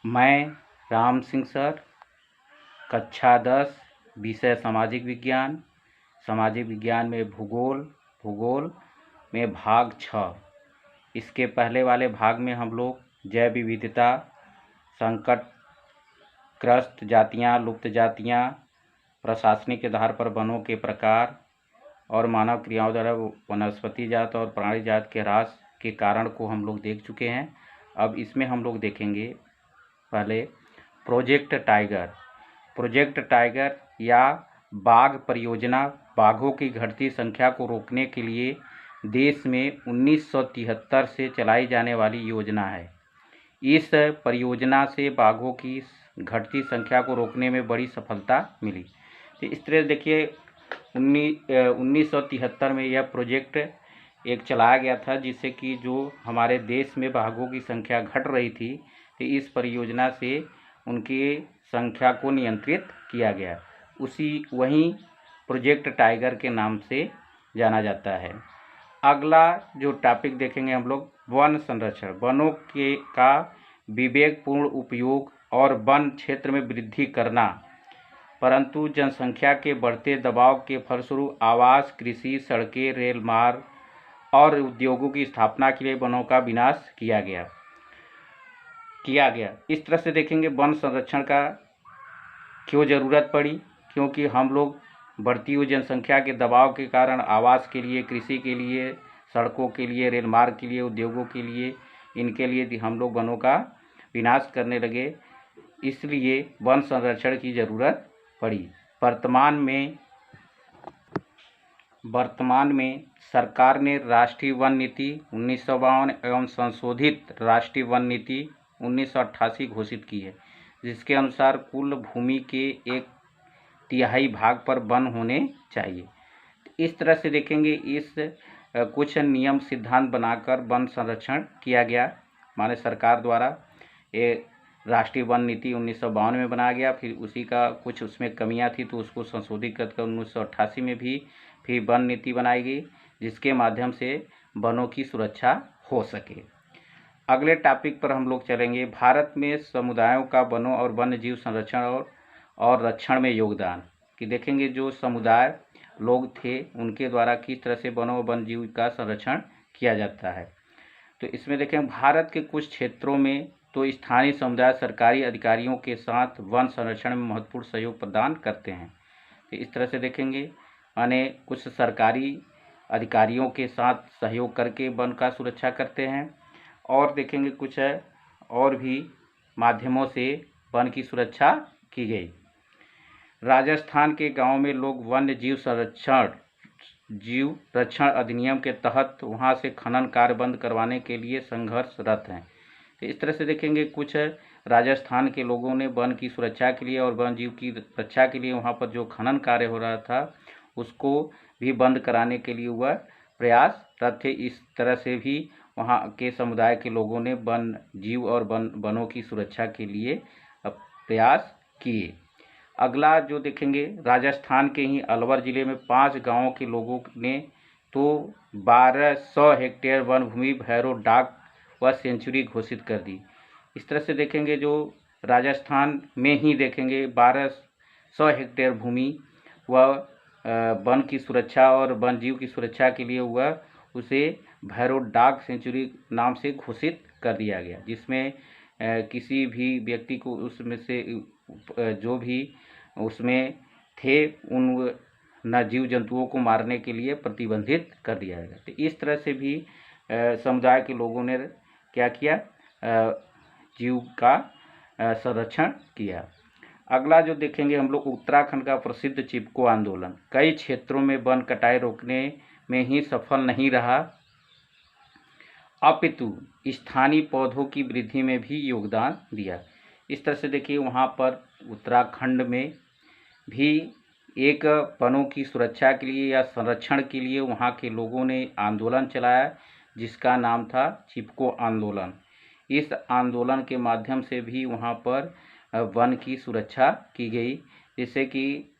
मैं राम सिंह सर, कक्षा 10, विषय सामाजिक विज्ञान। सामाजिक विज्ञान में भूगोल में भाग 6। इसके पहले वाले भाग में हम लोग जैव विविधता, संकटग्रस्त जातियाँ, लुप्त जातियाँ, प्रशासनिक आधार पर वनों के प्रकार और मानव क्रियाओं द्वारा वनस्पति जात और प्राणी जात के ह्रास के कारण को हम लोग देख चुके हैं। अब इसमें हम लोग देखेंगे पहले प्रोजेक्ट टाइगर या बाघ परियोजना बाघों की घटती संख्या को रोकने के लिए देश में 1973 से चलाई जाने वाली योजना है। इस परियोजना से बाघों की घटती संख्या को रोकने में बड़ी सफलता मिली। तो इस तरह देखिए 1973 में यह प्रोजेक्ट एक चलाया गया था, जिससे कि जो हमारे देश में बाघों की संख्या घट रही थी, तो इस परियोजना से उनकी संख्या को नियंत्रित किया गया। वहीं प्रोजेक्ट टाइगर के नाम से जाना जाता है। अगला जो टॉपिक देखेंगे हम लोग वन संरक्षण, वनों का विवेकपूर्ण उपयोग और वन क्षेत्र में वृद्धि करना, परंतु जनसंख्या के बढ़ते दबाव के फलस्वरूप आवास, कृषि, सड़कें, रेल मार्ग और उद्योगों की स्थापना के लिए वनों का विनाश किया गया। इस तरह से देखेंगे वन संरक्षण का क्यों ज़रूरत पड़ी, क्योंकि हम लोग बढ़ती हुई जनसंख्या के दबाव के कारण आवास के लिए, कृषि के लिए, सड़कों के लिए, रेल मार्ग के लिए, उद्योगों के लिए, इनके लिए हम लोग वनों का विनाश करने लगे, इसलिए वन संरक्षण की ज़रूरत पड़ी। वर्तमान में सरकार ने राष्ट्रीय वन नीति 1952 एवं संशोधित राष्ट्रीय वन नीति 1988 घोषित की है, जिसके अनुसार कुल भूमि के 1/3 भाग पर वन होने चाहिए। इस तरह से देखेंगे कुछ नियम सिद्धांत बनाकर वन संरक्षण किया गया। माने सरकार द्वारा ये राष्ट्रीय वन नीति 1952 में बनाया गया, फिर उसी का कुछ उसमें कमियां थी तो उसको संशोधित कर 1988 में भी फिर वन नीति बनाई गई, जिसके माध्यम से वनों की सुरक्षा हो सके। अगले टॉपिक पर हम लोग चलेंगे भारत में समुदायों का वनों और वन्य जीव संरक्षण और रक्षण में योगदान, कि देखेंगे जो समुदाय लोग थे उनके द्वारा किस तरह से वनों और वन्य जीव का संरक्षण किया जाता है। तो इसमें देखें भारत के कुछ क्षेत्रों में तो स्थानीय समुदाय सरकारी अधिकारियों के साथ वन संरक्षण में महत्वपूर्ण सहयोग प्रदान करते हैं। तो इस तरह से देखेंगे माने कुछ सरकारी अधिकारियों के साथ सहयोग करके वन का सुरक्षा करते हैं, और देखेंगे कुछ और भी माध्यमों से वन की सुरक्षा की गई। राजस्थान के गांव में लोग वन्य जीव रक्षण अधिनियम के तहत वहां से खनन कार्य बंद करवाने के लिए संघर्षरत हैं। तो इस तरह से देखेंगे कुछ राजस्थान के लोगों ने वन की सुरक्षा के लिए और वन जीव की रक्षा के लिए वहां पर जो खनन कार्य हो रहा था उसको भी बंद कराने के लिए वह प्रयासरत थे। इस तरह से भी वहां के समुदाय के लोगों ने वन जीव और वनों की सुरक्षा के लिए प्रयास किए। अगला जो देखेंगे राजस्थान के ही अलवर जिले में 5 गांवों के लोगों ने तो 1200 हेक्टेयर वन भूमि भैरव डाक व सेंचुरी घोषित कर दी। इस तरह से देखेंगे जो राजस्थान में ही देखेंगे 1200 हेक्टेयर भूमि व वन की सुरक्षा और वन जीव की सुरक्षा के लिए वह उसे भैरव डाक सेंचुरी नाम से घोषित कर दिया गया, जिसमें किसी भी व्यक्ति को उसमें से जो भी उसमें थे उन न जीव जंतुओं को मारने के लिए प्रतिबंधित कर दिया गया। तो इस तरह से भी समुदाय के लोगों ने क्या किया, जीव का संरक्षण किया। अगला जो देखेंगे हम लोग उत्तराखंड का प्रसिद्ध चिपको आंदोलन कई क्षेत्रों में वन कटाई रोकने में ही सफल नहीं रहा, अपितु स्थानीय पौधों की वृद्धि में भी योगदान दिया। इस तरह से देखिए वहाँ पर उत्तराखंड में भी एक वनों की सुरक्षा के लिए या संरक्षण के लिए वहाँ के लोगों ने आंदोलन चलाया, जिसका नाम था चिपको आंदोलन। इस आंदोलन के माध्यम से भी वहाँ पर वन की सुरक्षा की गई, जिससे कि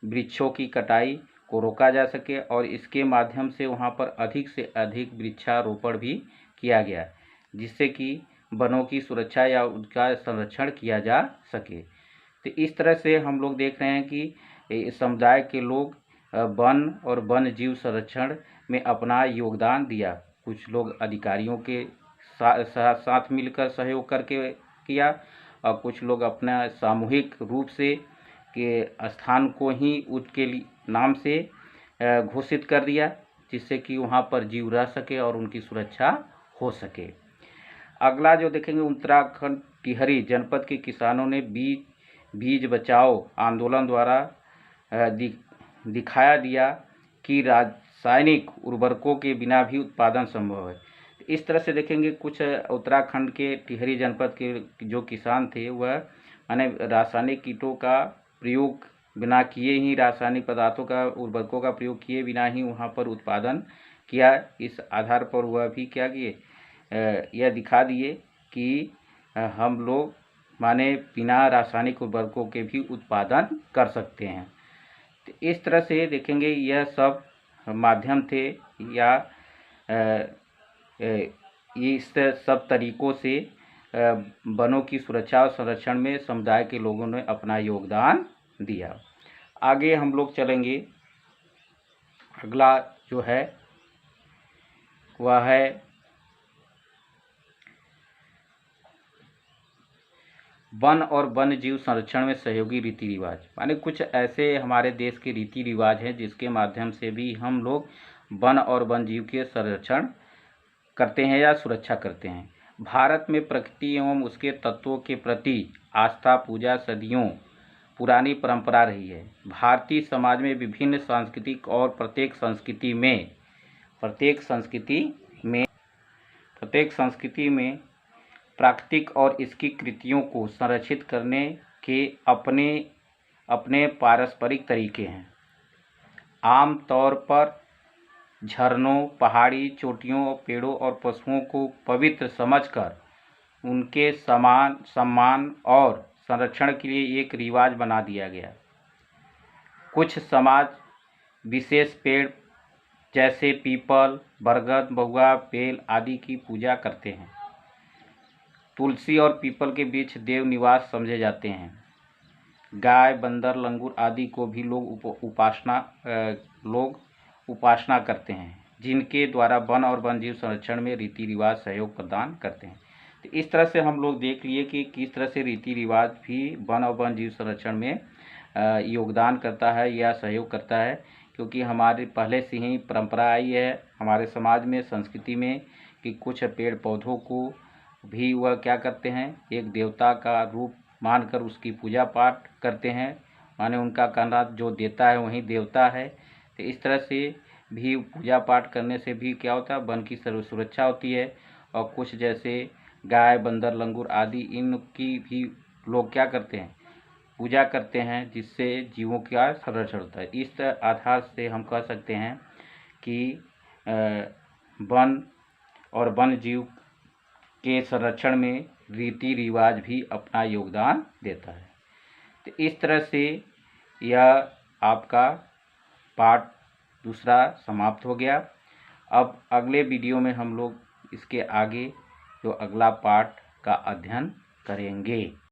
वृक्षों की कटाई को रोका जा सके, और इसके माध्यम से वहाँ पर अधिक से अधिक वृक्षारोपण भी किया गया, जिससे कि वनों की सुरक्षा या उनका संरक्षण किया जा सके। तो इस तरह से हम लोग देख रहे हैं कि समुदाय के लोग वन और वन्य जीव संरक्षण में अपना योगदान दिया। कुछ लोग अधिकारियों के साथ मिलकर सहयोग करके किया और कुछ लोग अपना सामूहिक रूप से के स्थान को ही उसके नाम से घोषित कर दिया, जिससे कि वहाँ पर जीव रह सके और उनकी सुरक्षा हो सके। अगला जो देखेंगे, उत्तराखंड टिहरी जनपद के किसानों ने बीज बचाओ आंदोलन द्वारा दिखाया दिया कि रासायनिक उर्वरकों के बिना भी उत्पादन संभव है। इस तरह से देखेंगे कुछ उत्तराखंड के टिहरी जनपद के जो किसान थे वह माने रासायनिक कीटों का प्रयोग बिना किए ही, रासायनिक पदार्थों का उर्वरकों का प्रयोग किए बिना ही वहाँ पर उत्पादन किया। इस आधार पर वह भी क्या किए, यह दिखा दिए कि हम लोग माने बिना रासायनिक उर्वरकों के भी उत्पादन कर सकते हैं। तो इस तरह से देखेंगे यह सब माध्यम थे या इस सब तरीकों से वनों की सुरक्षा और संरक्षण में समुदाय के लोगों ने अपना योगदान दिया। आगे हम लोग चलेंगे, अगला जो है वह है वन और वन्य जीव संरक्षण में सहयोगी रीति रिवाज। माने कुछ ऐसे हमारे देश के रीति रिवाज हैं जिसके माध्यम से भी हम लोग वन और वन्य जीव के संरक्षण करते हैं या सुरक्षा करते हैं। भारत में प्रकृति एवं उसके तत्वों के प्रति आस्था पूजा सदियों पुरानी परंपरा रही है। भारतीय समाज में विभिन्न सांस्कृतिक और प्रत्येक संस्कृति में प्राकृतिक और इसकी कृतियों को संरक्षित करने के अपने अपने पारस्परिक तरीके हैं। आम तौर पर झरनों, पहाड़ी चोटियों, पेड़ों और पशुओं को पवित्र समझकर उनके सम्मान और संरक्षण के लिए एक रिवाज बना दिया गया। कुछ समाज विशेष पेड़ जैसे पीपल, बरगद, महुआ, बेल आदि की पूजा करते हैं। तुलसी और पीपल के बीच देव निवास समझे जाते हैं। गाय, बंदर, लंगूर आदि को भी लोग उपासना करते हैं, जिनके द्वारा वन और वन्य जीव संरक्षण में रीति रिवाज सहयोग प्रदान करते हैं। तो इस तरह से हम लोग देख लिए कि किस तरह से रीति रिवाज भी वन और वन्य जीव संरक्षण में योगदान करता है या सहयोग करता है, क्योंकि हमारे पहले से ही परंपरा आई है हमारे समाज में, संस्कृति में, कि कुछ पेड़ पौधों को भी वह क्या करते हैं, एक देवता का रूप मानकर उसकी पूजा पाठ करते हैं। माने उनका कहना जो देता है वही देवता है। तो इस तरह से भी पूजा पाठ करने से भी क्या होता है, वन की सुरक्षा होती है। और कुछ जैसे गाय, बंदर, लंगूर आदि इनकी भी लोग क्या करते हैं, पूजा करते हैं, जिससे जीवों का संरक्षण होता है। इस आधार से हम कह सकते हैं कि वन और वन्य जीव के संरक्षण में रीति रिवाज भी अपना योगदान देता है। तो इस तरह से यह आपका पार्ट दूसरा समाप्त हो गया। अब अगले वीडियो में हम लोग इसके आगे जो अगला पार्ट का अध्ययन करेंगे।